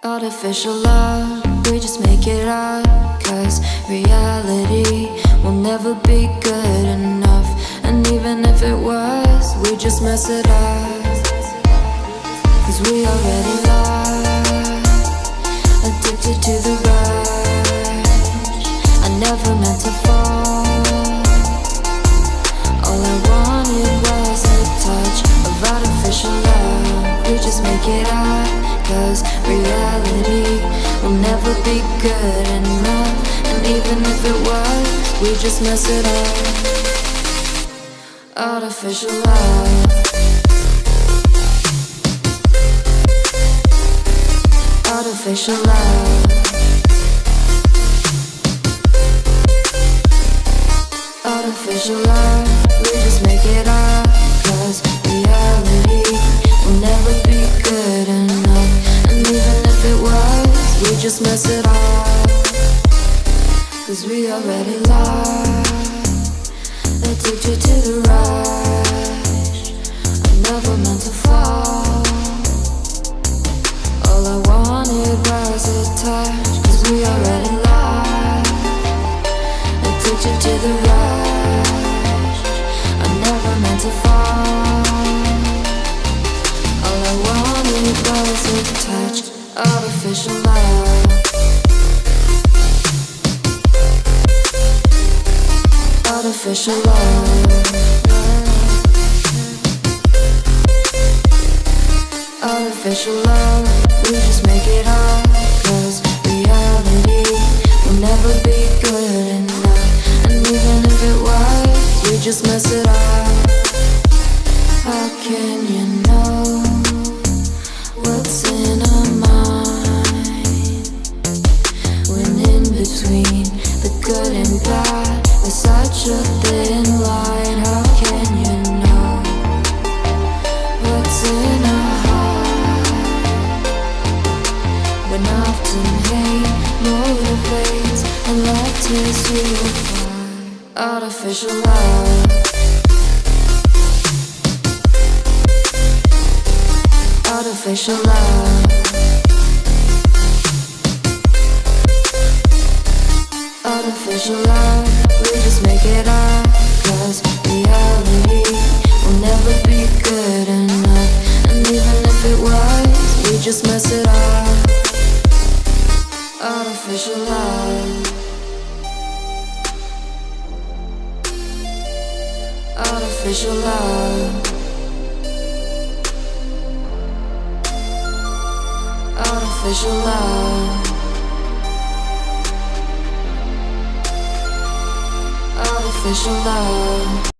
Artificial love, we just make it up, 'cause reality will never be good enough. And even if it was, we just mess it up, 'cause we already lost, addicted to the rush. I never meant to fall. All I wanted was a touch of artificial love. We just make it up, 'cause reality will never be good enough. And even if it was, we just mess it up. Artificial love. Artificial love. Artificial love. We just make it up, 'cause reality will never be good enough. And even if it was, we just mess it up, 'cause we already lost, addicted to the rush. I never meant to fall. All I wanted was a touch, 'cause we already lost, addicted to the rush. I never meant to fall. All I wanted was a touch. Artificial love. Artificial love. Artificial love. We just make it up, 'cause reality will never be good enough. And even if it was, we just mess it up. How can you know what's in our mind, when in between the good and bad there's such a thin line? How can you know what's in our heart, when often hate motivates and love tears you apart? Artificial love. Artificial love. Artificial love. We just make it up, 'cause reality will never be good enough. And even if it was, we just mess it up. Artificial love. Artificial love. Artificial love. Artificial love.